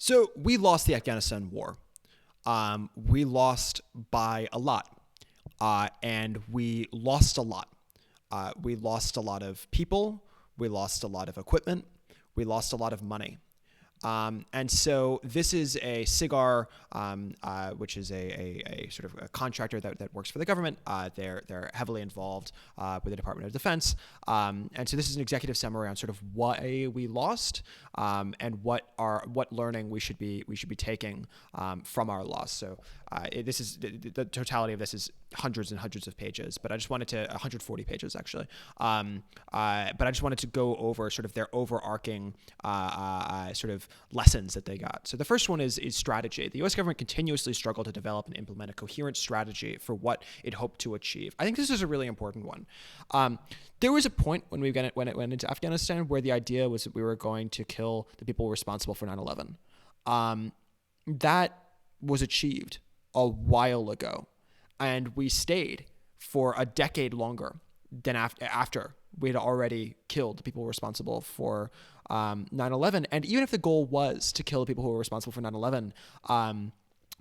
So we lost the Afghanistan war. We lost by a lot, and we lost a lot. We lost a lot of people. We lost a lot of equipment. We lost a lot of money. And so this is a SIGAR, which is a sort of a contractor that works for the government. They're heavily involved with the Department of Defense. And so this is an executive summary on sort of why we lost and what learning we should be taking from our loss. So this is the totality of this is hundreds and hundreds of pages, but I just wanted to 140 pages actually. But I just wanted to go over sort of their overarching sort of lessons that they got. So the first one is strategy. The U.S. government continuously struggled to develop and implement a coherent strategy for what it hoped to achieve. I think this is a really important one. There was a point when it went into Afghanistan where the idea was that we were going to kill the people responsible for 9/11. That was achieved a while ago, and we stayed for a decade longer than after we had already killed the people responsible for 9/11. And even if the goal was to kill the people who were responsible for 9/11,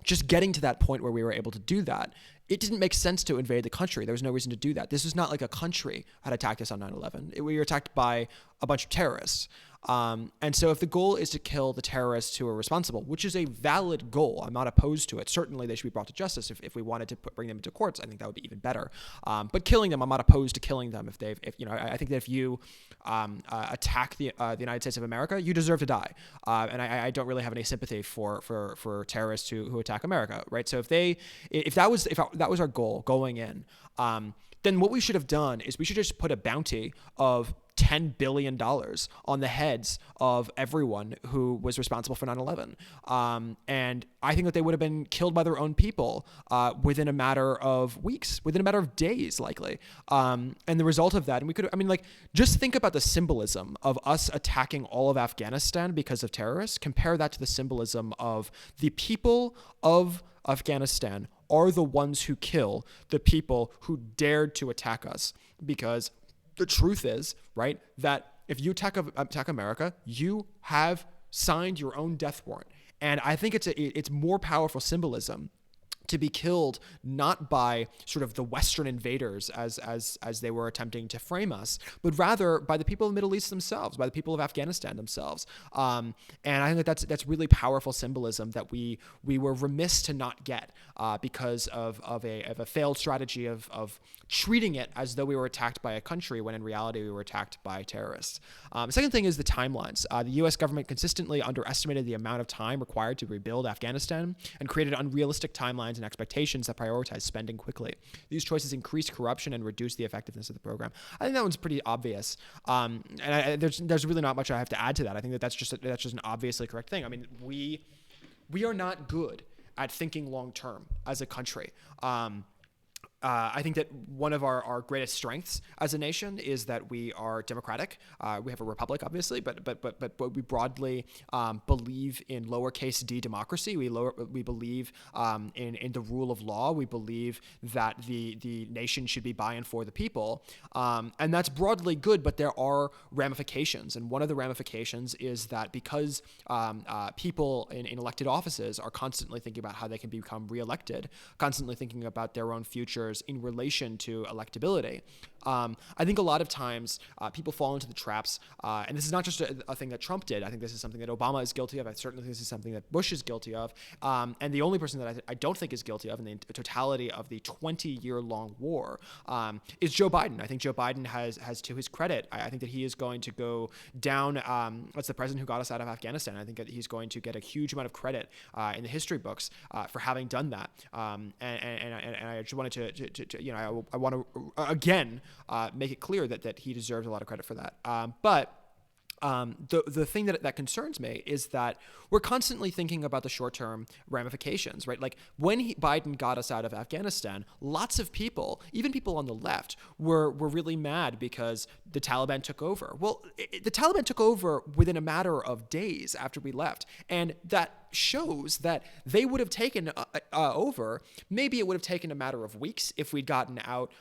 just getting to that point where we were able to do that, it didn't make sense to invade the country. There was no reason to do that. This was not like a country had attacked us on 9/11. We were attacked by a bunch of terrorists. And so if the goal is to kill the terrorists who are responsible, which is a valid goal, I'm not opposed to it. Certainly they should be brought to justice. If we wanted to bring them into courts, I think that would be even better. But killing them, I'm not opposed to killing them. I think that if you attack the United States of America, you deserve to die. And I don't really have any sympathy for terrorists who attack America, right? So if that was our goal going in, then what we should have done is we should just put a bounty of $10 billion on the heads of everyone who was responsible for 9/11. And I think that they would have been killed by their own people within a matter of weeks, within a matter of days, likely. And the result of that, and just think about the symbolism of us attacking all of Afghanistan because of terrorists. Compare that to the symbolism of the people of Afghanistan are the ones who kill the people who dared to attack us. Because the truth is, right, that if you attack America, you have signed your own death warrant. And I think it's more powerful symbolism to be killed not by sort of the Western invaders as they were attempting to frame us, but rather by the people of the Middle East themselves, by the people of Afghanistan themselves. And I think that's really powerful symbolism that we were remiss to not get because of a failed strategy of treating it as though we were attacked by a country when in reality we were attacked by terrorists. The second thing is the timelines. The U.S. government consistently underestimated the amount of time required to rebuild Afghanistan and created unrealistic timelines and expectations that prioritize spending quickly. These choices increase corruption and reduce the effectiveness of the program. I think that one's pretty obvious. There's really not much I have to add to that. I think that's just an obviously correct thing. I mean, we are not good at thinking long term as a country. I think that one of our greatest strengths as a nation is that we are democratic. We have a republic, obviously, but we broadly believe in lowercase d democracy. We believe in the rule of law. We believe that the nation should be by and for the people, and that's broadly good. But there are ramifications, and one of the ramifications is that because people in elected offices are constantly thinking about how they can become reelected, constantly thinking about their own futures in relation to electability. I think a lot of times people fall into the traps, and this is not just a thing that Trump did. I think this is something that Obama is guilty of. I certainly think this is something that Bush is guilty of. And the only person that I don't think is guilty of in the totality of the 20-year-long war is Joe Biden. I think Joe Biden has to his credit, I think that he is going to go down as the president who got us out of Afghanistan. I think that he's going to get a huge amount of credit in the history books for having done that. And I just wanted to I want to again make it clear that he deserves a lot of credit for that. But the thing that concerns me is that we're constantly thinking about the short-term ramifications, right? Like when Biden got us out of Afghanistan, lots of people, even people on the left, were really mad because the Taliban took over. Well, the Taliban took over within a matter of days after we left, and that shows that they would have taken over. Maybe it would have taken a matter of weeks if we'd gotten out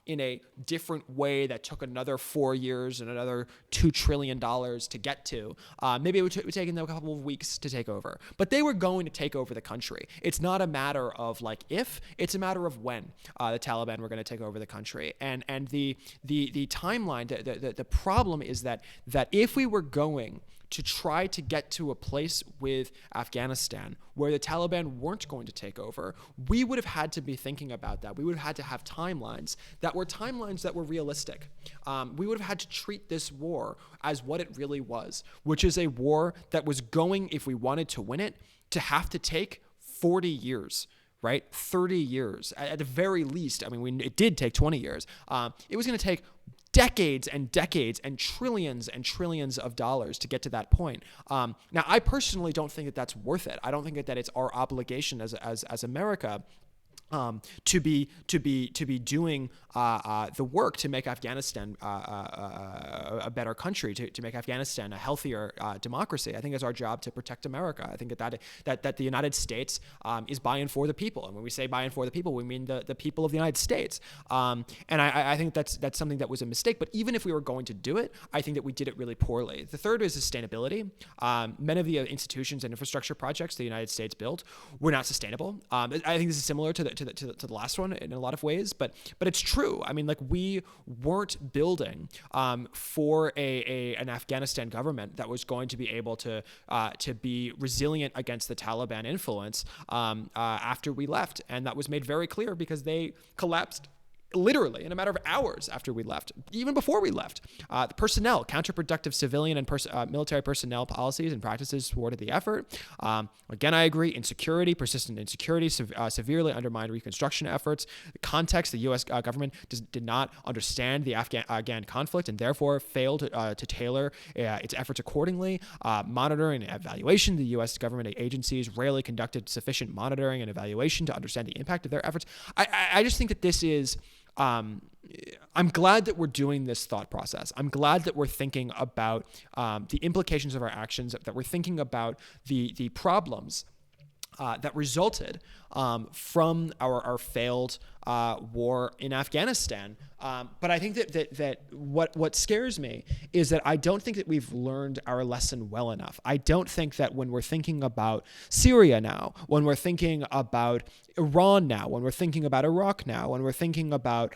in a different way that took another 4 years and another $2 trillion to get to. Maybe it would have taken them a couple of weeks to take over. But they were going to take over the country. It's not a matter of like if, it's a matter of when the Taliban were going to take over the country. And the timeline, the problem is that if we were going to try to get to a place with Afghanistan where the Taliban weren't going to take over, we would have had to be thinking about that. We would have had to have timelines that were realistic. We would have had to treat this war as what it really was, which is a war that was going, if we wanted to win it, to have to take 40 years. Right? 30 years at the very least. I mean, it did take 20 years. It was going to take decades and decades and trillions of dollars to get to that point. Now, I personally don't think that that's worth it. I don't think that it's our obligation as America to be doing the work to make Afghanistan a better country, to make Afghanistan a healthier democracy. I think it's our job to protect America. I think that the United States is by and for the people, and when we say by and for the people, we mean the people of the United States. And I think that's something that was a mistake. But even if we were going to do it, I think that we did it really poorly. The third is sustainability. Many of the institutions and infrastructure projects the United States built were not sustainable. I think this is similar to the last one in a lot of ways, but it's true. I mean, like, we weren't building for an Afghanistan government that was going to be able to be resilient against the Taliban influence after we left, and that was made very clear because they collapsed literally in a matter of hours after we left, even before we left. The personnel, counterproductive civilian and military personnel policies and practices thwarted the effort. Again, I agree. Insecurity, persistent insecurity, severely undermined reconstruction efforts. The context, the U.S. Government did not understand the Afghan conflict and therefore failed to tailor its efforts accordingly. Monitoring and evaluation, the U.S. government agencies rarely conducted sufficient monitoring and evaluation to understand the impact of their efforts. I just think that this is... I'm glad that we're doing this thought process. I'm glad that we're thinking about the implications of our actions, that we're thinking about the problems that resulted from our failed war in Afghanistan. But I think that what scares me is that I don't think that we've learned our lesson well enough. I don't think that when we're thinking about Syria now, when we're thinking about Iran now, when we're thinking about Iraq now, when we're thinking about,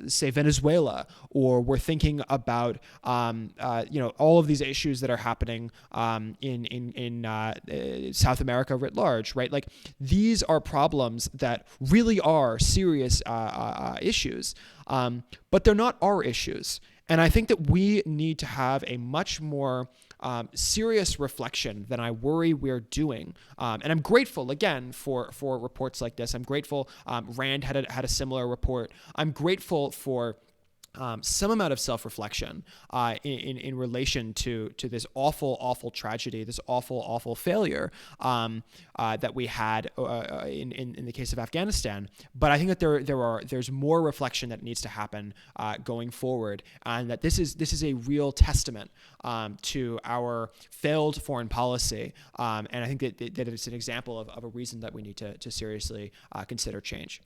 say, Venezuela, or we're thinking about, all of these issues that are happening in South America writ large, right? Like, these are problems that really are serious issues, but they're not our issues. And I think that we need to have a much more serious reflection than I worry we're doing. And I'm grateful, again, for reports like this. I'm grateful Rand had a similar report. I'm grateful for some amount of self-reflection in relation to this awful tragedy, this awful failure that we had in the case of Afghanistan. But I think that there's more reflection that needs to happen going forward, and that this is a real testament to our failed foreign policy. And I think that it's an example of a reason that we need to seriously consider change.